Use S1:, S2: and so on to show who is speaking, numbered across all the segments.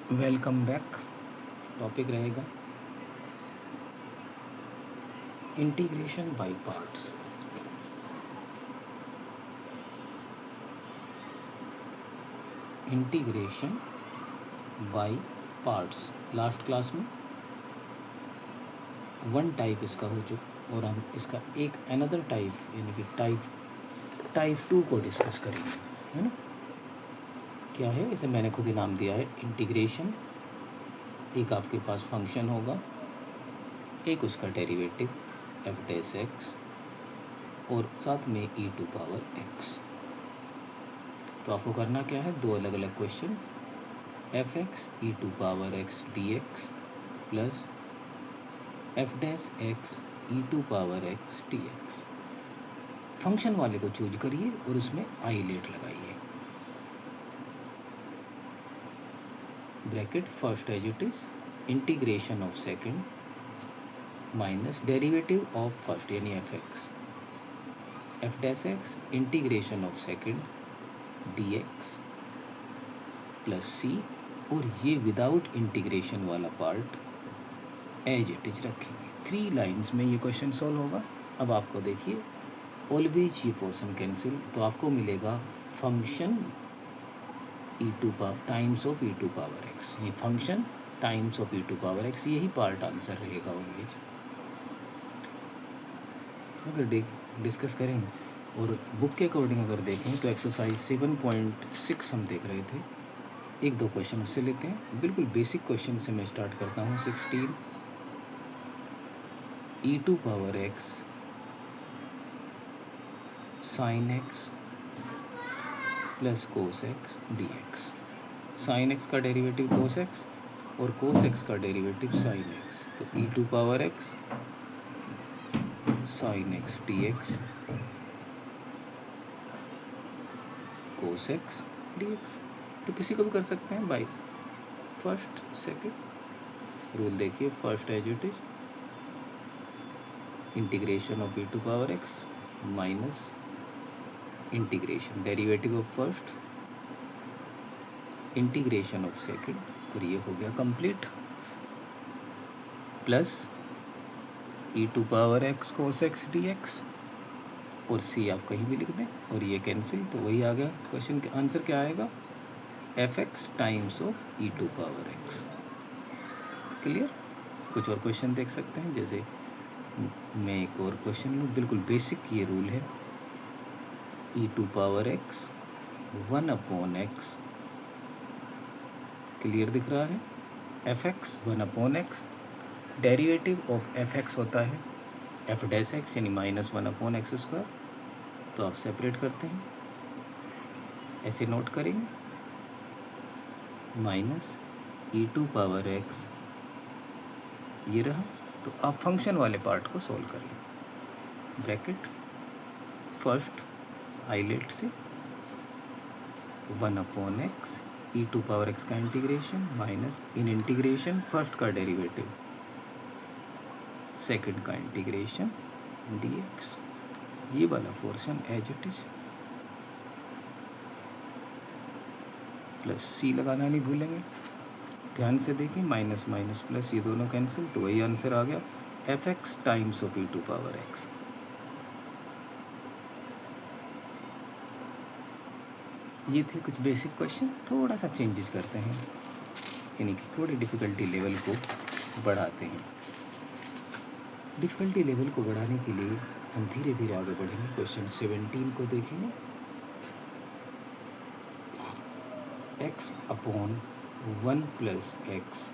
S1: Welcome back. Topic रहेगा integration by parts. Integration by parts last class में one type इसका हो चुका और हम इसका एक अनदर टाइप यानी कि टाइप 2 को डिस्कस करेंगे, है ना। क्या है, इसे मैंने खुद ही नाम दिया है इंटीग्रेशन। एक आपके पास फंक्शन होगा, एक उसका डेरिवेटिव एफ डैश एक्स और साथ में ई टू पावर एक्स। तो आपको करना क्या है, दो अलग अलग question, f x E to power x D x plus f dash x E to power x D x. Function वाले को चूज करिए और उसमें आईलेट लगाइए। Bracket first as it is integration of second minus derivative of first यानी f x, f dash x integration of second d x plus c, और ये without integration वाला पार्ट एज इट इज रखेंगे। 3 lines में ये question solve होगा। अब आपको देखिए, ऑलवेज ये पोर्शन कैंसिल, तो आपको मिलेगा function e to power times of E to power x, ये function times of E to power x, यही पार्ट आंसर रहेगा ऑलवेज। अगर डिस्कस करें और बुक के अकॉर्डिंग अगर देखें तो एक्सरसाइज 7.6 हम देख रहे थे, एक दो क्वेश्चन उससे लेते हैं। बिल्कुल बेसिक क्वेश्चन से मैं स्टार्ट करता हूँ। 16 e to power x sine x plus cos x D x. Sine x का डेरिवेटिव कोस एक्स और कोस एक्स का डेरिवेटिव साइन एक्स, तो e to power x sine x D x cos x D x. तो किसी को भी कर सकते हैं बाई फर्स्ट सेकेंड रूल। देखिए, first as it is integration of E to power x minus integration derivative of first integration of second, और ये हो गया complete, plus E to power X cos x D x, और C आप कहीं भी लिख दें और ये कैंसिल, तो वही आ गया। क्वेश्चन के आंसर क्या आएगा, F X times of E to power X. Clear. कुछ और क्वेश्चन देख सकते हैं, जैसे मैं एक और क्वेश्चन लूँ, बिल्कुल बेसिक ये रूल है, e to power x 1 upon x, clear दिख रहा है, f x 1 upon x, derivative of f x होता है एफ डैश एक्स यानी -1 अपॉन एक्स स्क्वायर। तो आप सेपरेट करते हैं, ऐसे नोट करेंगे, minus E to power x ये रहा। तो आप फंक्शन वाले पार्ट को सोल्व कर लें। ब्रैकेट फर्स्ट आईलेट से 1 upon x E to power x का इंटीग्रेशन माइनस इन इंटीग्रेशन फर्स्ट का डेरिवेटिव सेकंड का इंटीग्रेशन डी एक्स, ये वाला portion as it is, plus c लगाना नहीं भूलेंगे। ध्यान से देखिए, माइनस माइनस प्लस ये दोनों कैंसिल, तो वही आंसर आ गया, F X times of E to power x. ये थे कुछ बेसिक क्वेश्चन। थोड़ा सा चेंजेस करते हैं, यानी कि थोड़ी डिफ़िकल्टी लेवल को बढ़ाते हैं। डिफ़िकल्टी लेवल को बढ़ाने के लिए हम धीरे धीरे आगे बढ़ेंगे। क्वेश्चन 17 को देखेंगे, X upon 1 plus x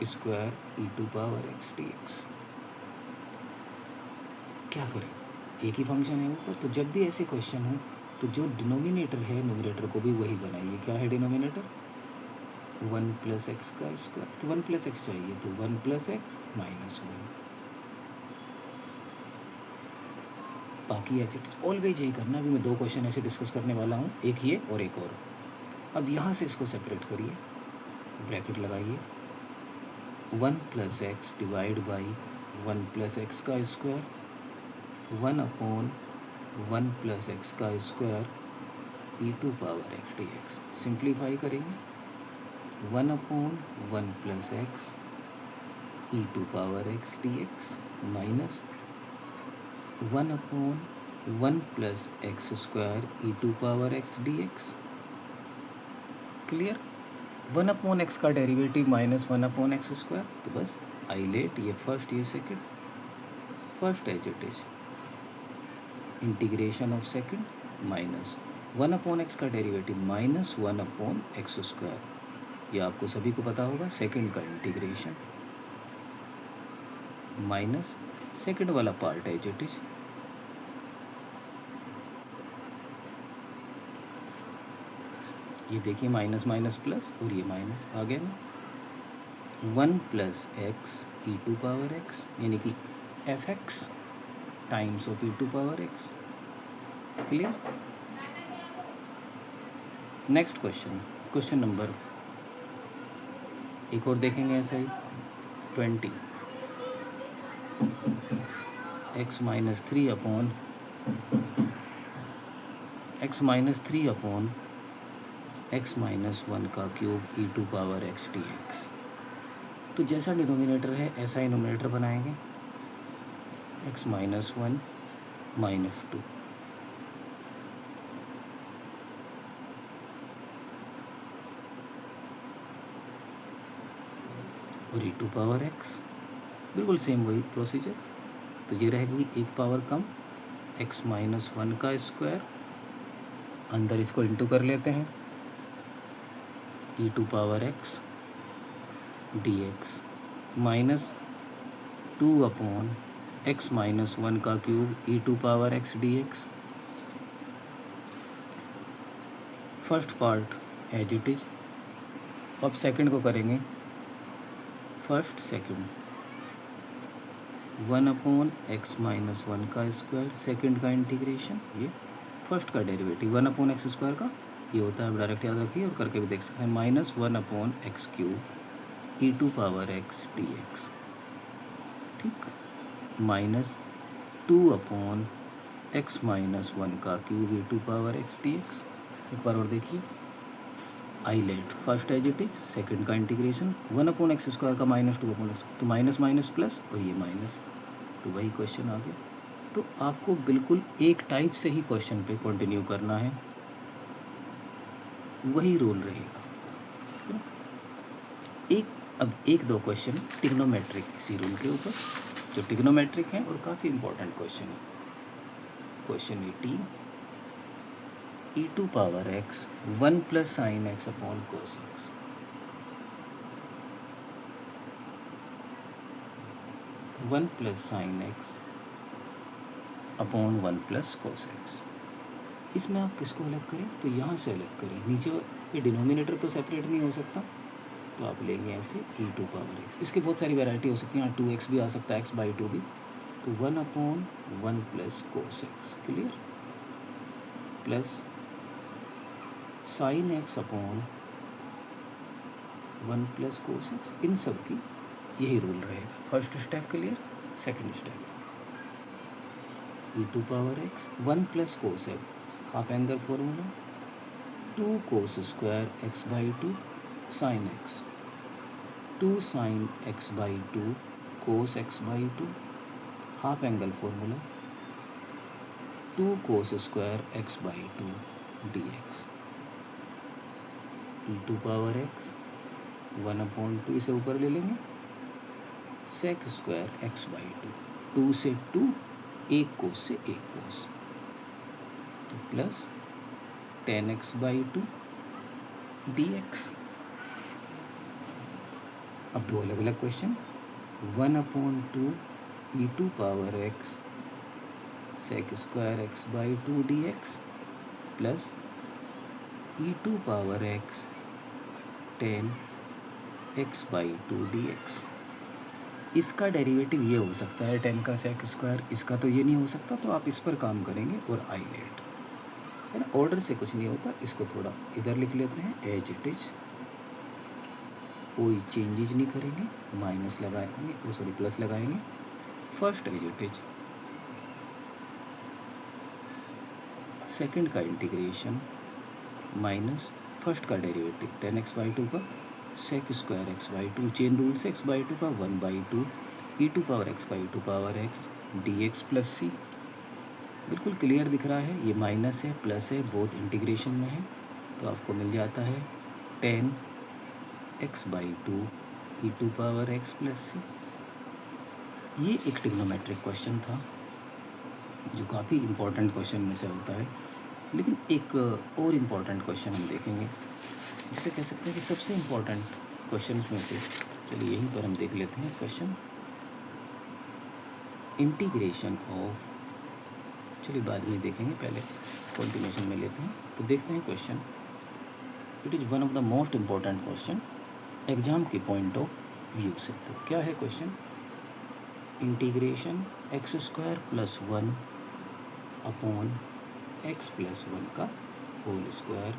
S1: square E to power x D X. क्या करें, एक ही फंक्शन है ऊपर, तो जब भी ऐसे क्वेश्चन हो तो जो डिनोमिनेटर है न्यूमरेटर को भी वही बनाइए। क्या है डिनोमिनेटर, 1 प्लस एक्स का स्क्वायर, तो 1 प्लस एक्स चाहिए, तो 1 प्लस एक्स माइनस 1। बाकी एच इट ऑलवेज यही करना। अभी मैं 2 क्वेश्चन ऐसे डिस्कस करने वाला हूँ, एक ये और एक और। अब यहाँ से इसको सेपरेट करिए, ब्रैकेट लगाइए, 1 plus x divide by 1 plus x का स्क्वायर 1 अपॉन 1 प्लस एक्स का square E to power x D x. Simplify करेंगे, 1 upon 1 plus x E to power x D x minus 1 upon 1 plus x square E to power x D x. Clear? 1 upon x का derivative minus 1 upon x square, तो बस ILATE ये first ये second, first as it is integration of second minus 1 upon x का derivative minus 1 upon x square, ये आपको सभी को पता होगा। सेकेंड का इंटीग्रेशन माइनस सेकेंड वाला पार्ट एज इट इज, ये देखिए माइनस माइनस प्लस और ये माइनस आ गया ना। 1 plus x E to power X यानी कि F X times of E to power X. Clear? Next question, question number एक और देखेंगे ऐसा ही 20 X minus 3 upon x minus 1 का cube E to power x D x. तो जैसा डिनोमिनेटर है ऐसा ही नोमिनेटर बनाएंगे, एक्स माइनस 1 माइनस 2 और ई टू पावर एक्स, बिल्कुल सेम वही प्रोसीजर। तो ये रहेगी एक पावर कम एक्स माइनस 1 का स्क्वायर, अंदर इसको इंटू कर लेते हैं e to power x D x minus 2 upon x minus 1 का cube E to power x D x. First part as it is, अब सेकंड को करेंगे first second 1 upon x minus 1 का स्क्वायर, सेकंड का integration, ये first का derivative 1 upon x square का ये होता है, डायरेक्ट याद रखिए और करके भी देख सकते हैं, minus 1 upon X cube E to power x D X. ठीक, माइनस 2 अपॉन एक्स माइनस 1 का cube E to power x D X. एक बार और देखिए, I let first as it is, second का इंटीग्रेशन 1 अपॉन एक्स स्क्वायर का minus 2 upon X, तो minus minus plus और ये माइनस, तो वही क्वेश्चन आ गया। तो आपको बिल्कुल एक टाइप से ही क्वेश्चन पे कंटिन्यू करना है, वही रूल रहेगा। अब एक दो क्वेश्चन ट्रिग्नोमेट्रिक इसी रूल के ऊपर, जो ट्रिग्नोमेट्रिक हैं और काफ़ी इंपॉर्टेंट क्वेश्चन है। Question 18 E to power x 1 plus sine x upon cos X. One plus sine x upon 1 plus cos X. इसमें आप किसको अलग करें, तो यहाँ से अलग करें, नीचे ये डिनोमिनेटर तो सेपरेट नहीं हो सकता, तो आप लेंगे ऐसे ई टू पावर एक्स। इसकी बहुत सारी वैरायटी हो सकती है, यहाँ 2x भी आ सकता है, x/2 भी, तो 1 upon 1 plus cos x. Clear? Plus sine x upon 1 plus cos x. इन सब की यही रूल रहेगा। First step clear? Second step e to power x 1 plus cos x, half angle formula 2 cos square x/2 sine x, 2 sine x/2 cos x/2, half angle formula 2 cos square x/2 dx। E to power x 1/2 इसे ऊपर ले लेंगे, सेक square x/2, 2 से 2, एक कोस से एक कोस, तो plus 10x/2 dx। अब दो अलग अलग question, 1/2 E to power X sec square x/2 dx plus E to power X 10x/2 dx। इसका डेरिवेटिव ये हो सकता है 10 का सेक स्क्वायर, इसका तो ये नहीं हो सकता, तो आप इस पर काम करेंगे और आई लेट है ना, ऑर्डर से कुछ नहीं होता, इसको थोड़ा इधर लिख लेते हैं एज इट इज, कोई चेंजेज नहीं करेंगे, माइनस लगाएंगे, सॉरी प्लस लगाएंगे, first as it is, second का इंटीग्रेशन माइनस फर्स्ट का डेरिवेटिव 10x/2 का, sec square x by two, chain rule से एक्स बाई टू का 1/2 ई टू पावर एक्स का e to power x D x plus c. बिल्कुल clear दिख रहा है, ये माइनस है प्लस है, बोथ इंटीग्रेशन में है, तो आपको मिल जाता है 10 x by two e to power x plus c. ये एक ट्रिग्नोमेट्रिक क्वेश्चन था जो काफ़ी इम्पोर्टेंट क्वेश्चन में से होता है। लेकिन एक और इम्पॉर्टेंट क्वेश्चन हम देखेंगे, जिसे कह सकते हैं कि सबसे इम्पॉर्टेंट क्वेश्चन में से। चलिए यहीं पर हम देख लेते हैं क्वेश्चन इंटीग्रेशन ऑफ, चलिए बाद में देखेंगे, पहले कंटिन्यूशन में लेते हैं। तो देखते हैं question, it is one of the most important question exam के पॉइंट ऑफ व्यू से। तो क्या है question, integration X square plus 1 upon X plus 1 का whole square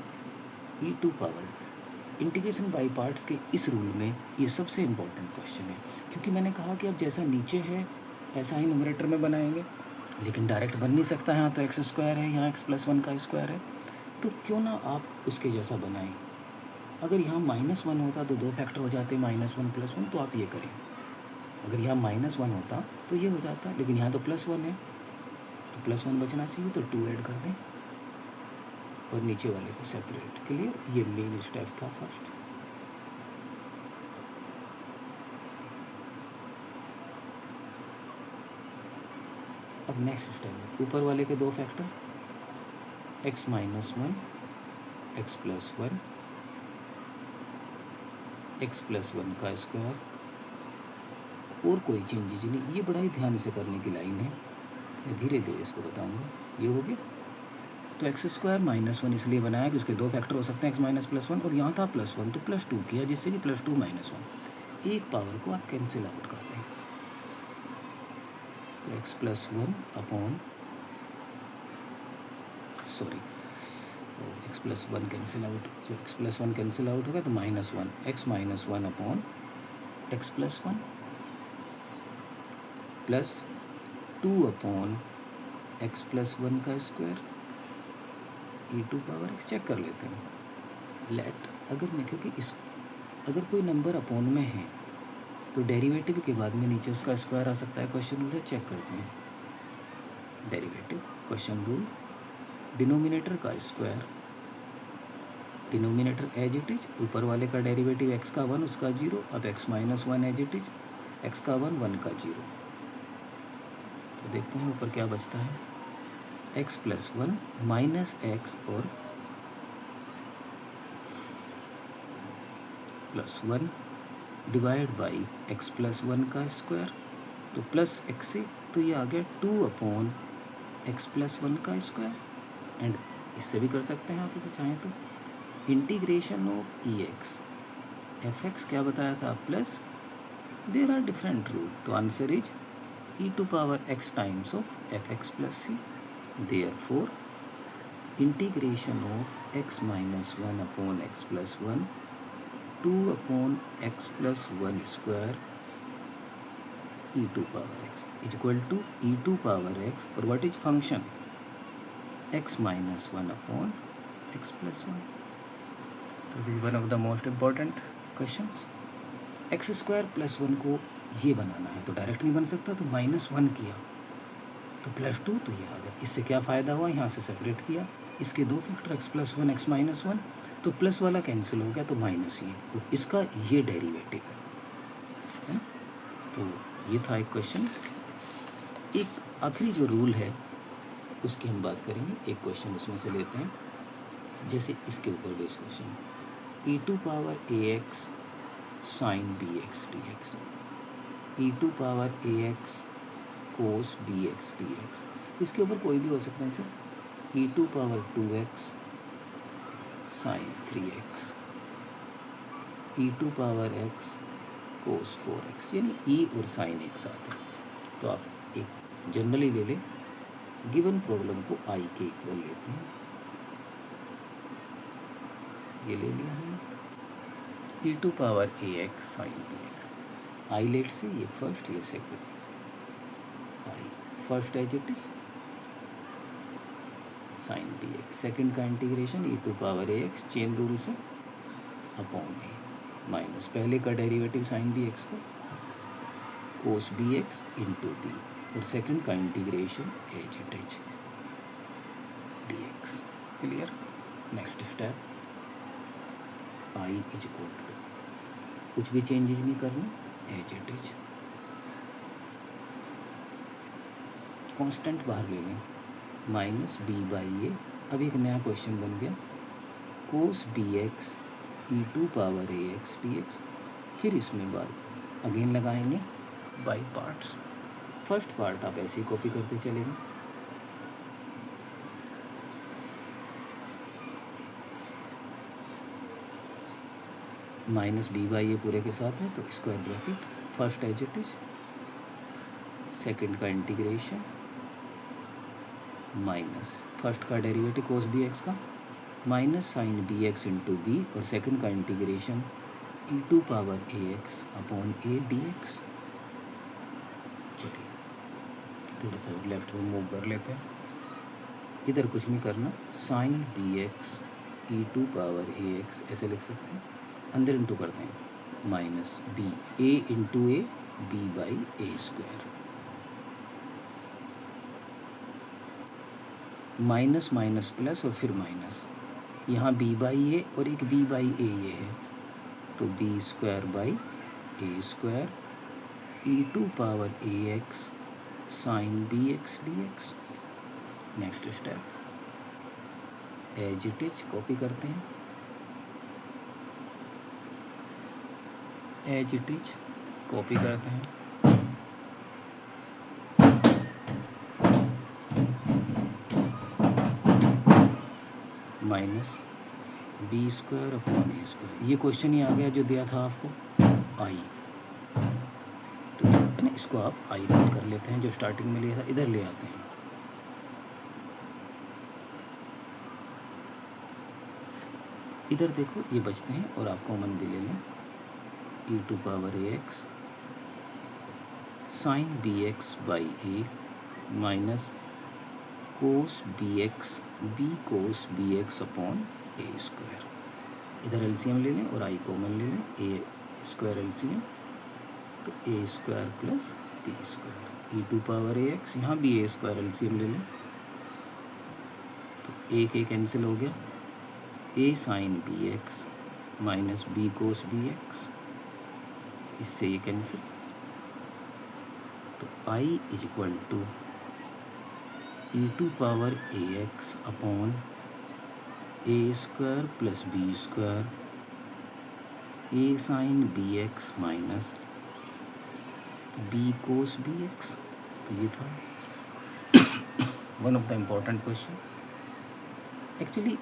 S1: E to power. Integration by parts के इस रूल में ये सबसे इम्पोर्टेंट क्वेश्चन है, क्योंकि मैंने कहा कि अब जैसा नीचे है ऐसा ही न्यूमरेटर में बनाएंगे, लेकिन डायरेक्ट बन नहीं सकता। यहाँ तो एक्स स्क्वायर है, यहाँ एक्स प्लस 1 का स्क्वायर है, तो क्यों ना आप उसके जैसा बनाएं। अगर यहाँ -1 होता तो 2 फैक्टर हो जाते, -1 + 1, तो आप ये करें। अगर यहाँ -1 होता तो ये हो जाता, लेकिन यहाँ तो +1 है, तो +1 बचना चाहिए, तो 2 ऐड कर दें और नीचे वाले को सेपरेट। क्लियर, ये मेन स्टेप था फर्स्ट। अब नेक्स्ट स्टेप, ऊपर वाले के 2 फैक्टर x - 1 x + 1 x + 1 का स्क्वायर, और कोई चेंजेज नहीं। ये बड़ा ही ध्यान से करने की लाइन है, मैं धीरे धीरे इसको बताऊंगा। ये हो गया, तो एक्स स्क्वायर -1 इसलिए बनाया कि उसके 2 फैक्टर हो सकते हैं, x - +1, और यहाँ था +1 तो +2 किया, जिससे कि +2 - 1 एक पावर को आप कैंसिल आउट करते हैं। तो x + 1 upon, sorry, x + 1 cancel out, जो x + 1 कैंसिल आउट होगा तो -1, x - 1 upon x + 1 plus 2 upon x + 1 का square E to power x। Check कर लेते हैं। लेट, अगर मैं, क्योंकि इस, अगर कोई नंबर अपॉन में है तो डेरिवेटिव के बाद में नीचे उसका स्क्वायर आ सकता है। क्वेश्चन रूल है, चेक करते हैं। डेरिवेटिव क्वेश्चन रूल, डिनोमिनेटर का square, denominator as it is, ऊपर वाले का डेरिवेटिव x का 1 उसका 0, अब x - 1 as it is, x का 1 1 का 0। तो देखते हैं ऊपर क्या बचता है, x + 1 माइनस x और +1 डिवाइड बाई x + 1 का स्क्वायर, तो प्लस x से, तो ये आ गया 2 अपॉन x + 1 का स्क्वायर। एंड इससे भी कर सकते हैं आप इसे चाहें तो, इंटीग्रेशन ऑफ EX fx क्या बताया था, plus, there are different rule, तो answer is e to power x times of fx + c। Therefore, integration of x - 1 upon x + 1, 2 upon x + 1 square e to power x is equal to e to power x, or what is function x - 1 upon x + 1. So this is one of the most important questions. x square + 1 को ये बनाना है, तो direct नहीं बन सकता, तो -1 किया तो +2, तो ये आ गया। इससे क्या फ़ायदा हुआ, यहाँ से सेपरेट किया, इसके 2 फैक्टर x + 1 x - 1, तो प्लस वाला कैंसिल हो गया, तो माइनस ये, तो इसका ये डेरिवेटिव है ना। तो ये था एक क्वेश्चन। एक आखिरी जो रूल है उसकी हम बात करेंगे, एक क्वेश्चन उसमें से लेते हैं, जैसे इसके ऊपर base question, e to power ax sin bx dx, e to power ax cos bx dx, इसके ऊपर कोई भी हो सकता है sir, e to power 2x sin 3x, e to power x cos 4x, यानी e और sin एक साथ है। तो आप एक जनरली ले लें, गिवन प्रॉब्लम को i के इक्वल लेते हैं, ये ले लिया हमने, e to power ax sin bx, i late से, ये फर्स्ट ये second, i first as it is sin bx, second का integration e to power ax chain rule से अपॉन a, माइनस पहले का डेरिवेटिव साइन बी एक्स का cos b x into b और second का integration as it is d x. Clear. Next step I is equal to कुछ भी changes नहीं करना एज इट इज कांस्टेंट बाहर ले लें माइनस बी बाई ए। अब एक नया क्वेश्चन बन गया cos b x E to power a x D x. फिर इसमें बाद अगेन लगाएंगे बाई पार्ट्स। फर्स्ट पार्ट आप ऐसे ही कॉपी करते चलेंगे माइनस बी बाई ए पूरे के साथ है तो square bracket first as it is second का इंटीग्रेशन माइनस फर्स्ट का डेरिवेटिव कोस बी एक्स का minus sine b x into b और सेकेंड का integration e to power a x upon a d x. चलिए थोड़ा सा left में move कर लेते हैं। इधर कुछ नहीं करना sine b x E to power a x ऐसे लिख सकते हैं अंदर इंटू करते हैं minus b a into a b by a square minus minus plus और फिर माइनस यहाँ बी बाई ए और एक बी बाई ए ये है तो b square by a square E to power a x sine b x D x. Next step as it is copy करते हैं एज इट इज कॉपी करते हैं minus b square upon a square. ये question ही आ गया जो दिया था आपको आई तो ना इसको आप आई नोट कर लेते हैं जो स्टार्टिंग में लिया था इधर ले आते हैं इधर देखो ये बचते हैं और आप कॉमन भी ले लें e to power a x sine b x by a minus cos b x b cos b x upon a square. इधर एलसीएम ले लें और आई कॉमन ले लें ए स्क्वायर एलसीएम तो a square plus b square E to power a x यहाँ भी ए square LCM ले लें तो एक कैंसिल हो गया a sine b x minus b cos b x इससे ये कैंसिल तो I is equal to e to power a x upon a square plus b square a sine b x minus b cos b x. तो ये था one of the important question. Actually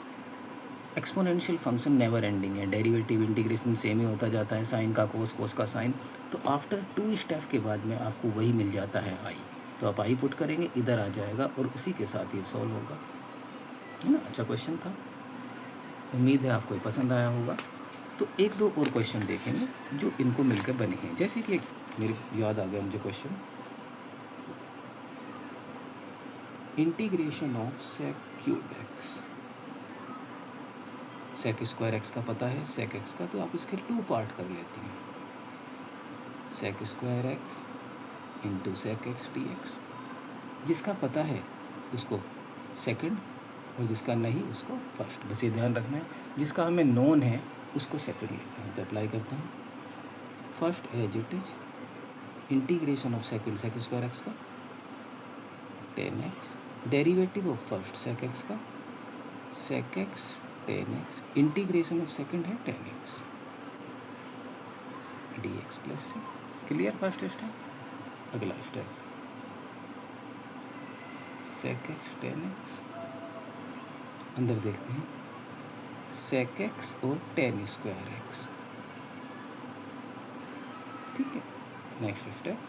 S1: exponential function never ending है derivative integration same ही होता जाता है sign का कोस कोस का साइन तो आफ्टर 2 स्टेप के बाद में आपको वही मिल जाता है आई तो आप आई पुट करेंगे इधर आ जाएगा और उसी के साथ ये सॉल्व होगा है ना। अच्छा क्वेश्चन था उम्मीद है आपको पसंद आया होगा। तो एक दो और क्वेश्चन देखेंगे जो इनको मिलकर बने हैं जैसे कि एक मेरे याद आ गया मुझे question integration of sec cube x. Sec square x का पता है सेक एक्स का तो आप इसके 2 पार्ट कर लेते हैं sec square x into sec x D x. जिसका पता है उसको सेकंड और जिसका नहीं उसको फर्स्ट बस ये ध्यान रखना है जिसका हमें नोन है उसको सेकंड लेते हैं तो अप्लाई करते हैं first as it is integration of second sec square x का 10x derivative of first sec x का sec x 10x integration of second है 10x dx plus c. Clear first step. अगला step sec x 10x अंदर देखते हैं सेक x और 10 square x ठीक है। नेक्स्ट स्टेप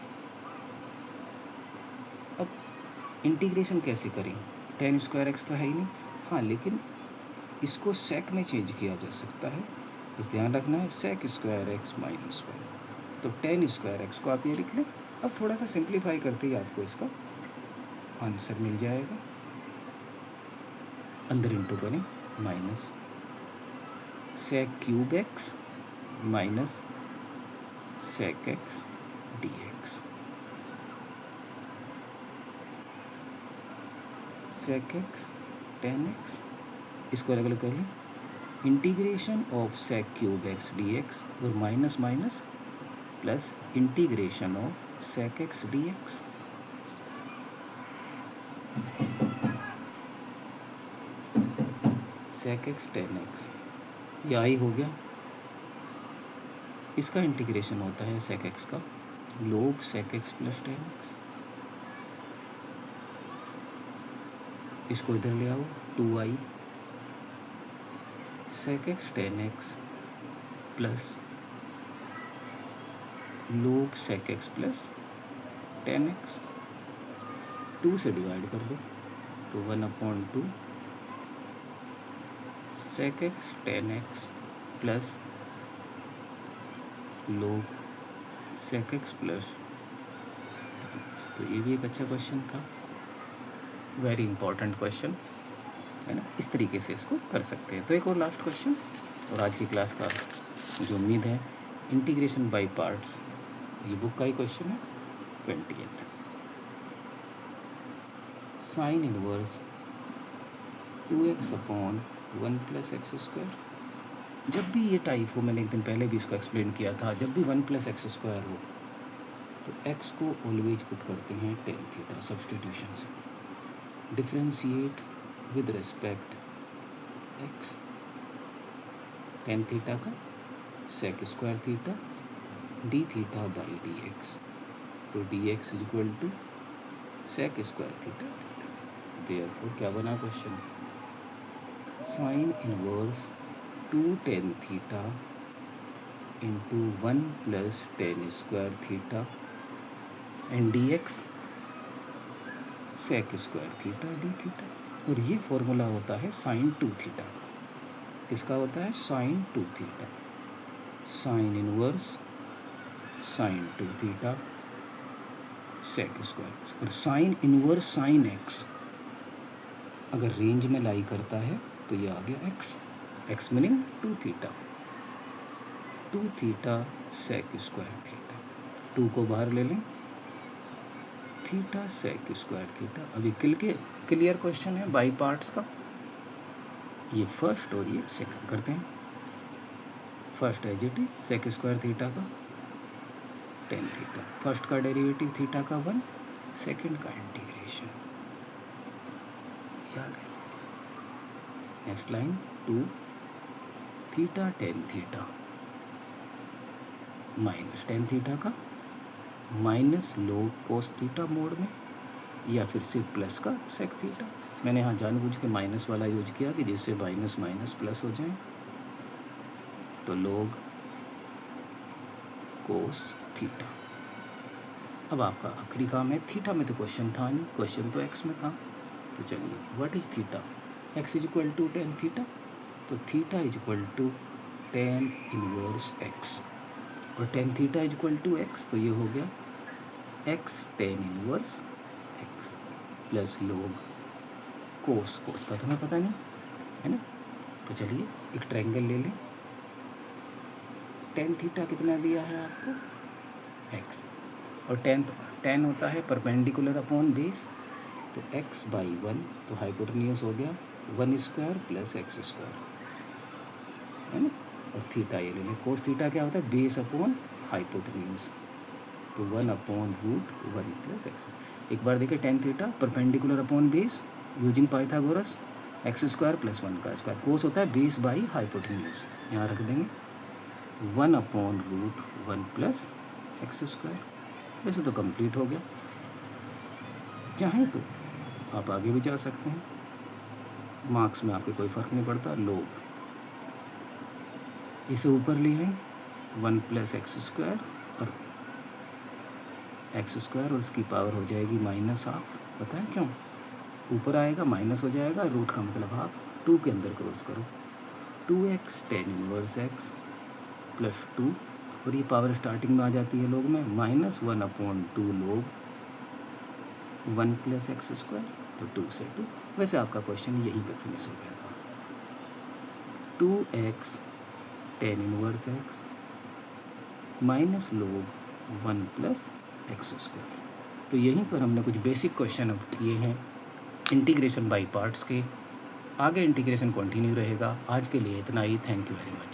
S1: अब इंटीग्रेशन कैसे करें 10 स्क्वायर एक्स तो है ही नहीं हाँ लेकिन इसको सेक में चेंज किया जा सकता है बस ध्यान रखना है sec square x minus square तो 10 स्क्वायर एक्स को आप ये लिख लें। अब थोड़ा सा सिंप्लीफाई करते ही आपको इसका आंसर मिल जाएगा अंदर इंटू करें minus sec cube x minus sec x D x. Sec x ten x, इसको अलग अलग कर लें। Integration of sec cube x D x और minus minus plus integration of sec x D x. Sec x ten x ये I हो गया। इसका इंटीग्रेशन होता है सेक एक्स का log sec x plus ten x. इसको इधर ले आओ, 2i sec x ten x plus log sec x plus ten x. 2 से डिवाइड कर दो तो 1/2 sec x ten x plus log sec x plus. तो ये भी एक अच्छा क्वेश्चन था, वेरी इंपॉर्टेंट क्वेश्चन है ना। इस तरीके से इसको कर सकते हैं। तो एक और लास्ट क्वेश्चन और आज की क्लास का जो उम्मीद है, इंटीग्रेशन बाय पार्ट्स, ये बुक का ही क्वेश्चन है 20th। Sine inverse 2x upon 1 plus x square. जब भी ये टाइप हो, मैंने एक दिन पहले भी इसको एक्सप्लेन किया था, जब भी 1 प्लस एक्स स्क्वायर हो तो x को ऑलवेज पुट करते हैं टेन थीटा सब्सटीट्यूशन से। Differentiate with respect x ten theta का sec square theta d theta by d x. तो d x is equal to sec square theta. Therefore क्या बना question, sine inverse 2 ten theta into 1 plus ten square theta and d x sec square theta d theta. और ये formula होता है sine 2 theta का। किसका होता है, sine 2 theta. Sine inverse sine 2 theta sec square. और साइन इनवर्स साइन एक्स अगर रेंज में लाई करता है तो ये आ गया x. X meaning 2 theta. 2 theta sec square theta. 2 को बाहर ले लें, थीटा सेक स्क्वायर थीटा। अभी क्लियर क्वेश्चन है बाई पार्ट्स का। ये फर्स्ट और ये सेकंड करते हैं। First as it is sec square theta का टेन थीटा, फर्स्ट का डेरिवेटिव थीटा का 1, सेकंड का इंटीग्रेशन। आ गया। Next line 2 theta tan theta minus ten theta का माइनस लोग कोस थीटा मोड में, या फिर सिर्फ प्लस का सेक थीटा। मैंने यहाँ जानबूझ के माइनस वाला यूज किया कि जिससे माइनस माइनस प्लस हो जाए। तो लोग कोस थीटा। अब आपका आखिरी काम है, थीटा में तो क्वेश्चन था नहीं, क्वेश्चन तो एक्स में था। तो चलिए, what is theta, x is equal to ten theta. तो theta is equal to ten inverse x और ten theta is equal to x. तो ये हो गया x ten inverse x plus log cos. कोस का तो हमें पता नहीं है ना। तो चलिए एक ट्रायंगल ले लें। टेन थीटा कितना दिया है आपको, एक्स, और टेन होता है परपेंडिकुलर अपॉन बेस। तो एक्स बाई 1, तो हाइपोटेन्यूज हो गया 1 स्क्वायर प्लस एक्स स्क्वायर है ना। और थीटा ये ले लें। कोस थीटा क्या होता है, बेस अपॉन हाइपोटेन्यूज। तो 1/√1 प्लस एक्स। एक बार देखिए, tan theta perpendicular upon base using Pythagoras, x square plus 1 का स्क्वायर। कोस होता है बेस बाई हाइपोटेन्यूज, यहाँ रख देंगे 1/√1 प्लस एक्स स्क्वायर। वैसे तो कंप्लीट हो गया। चाहें तो आप आगे भी जा सकते हैं, मार्क्स में आपके कोई फ़र्क नहीं पड़ता। लोग इसे ऊपर ले आए 1 प्लस एक्स स्क्वायर और एक्स स्क्वायर, और उसकी पावर हो जाएगी माइनस हाफ। पता है क्यों, ऊपर आएगा माइनस हो जाएगा, रूट का मतलब हाफ। 2 के अंदर क्रॉस करो, 2x ten inverse x plus 2, और ये पावर स्टार्टिंग में आ जाती है लोग में, माइनस 1/2 लोग 1 प्लस एक्स स्क्वायर। तो 2 से 2। वैसे आपका क्वेश्चन यहीं पर फिनिश हो गया था। 2x ten inverse x minus log 1 plus x square. तो यहीं पर हमने कुछ बेसिक क्वेश्चन अब किए हैं इंटीग्रेशन बाय पार्ट्स के। आगे इंटीग्रेशन कंटिन्यू रहेगा। आज के लिए इतना ही। Thank you very much.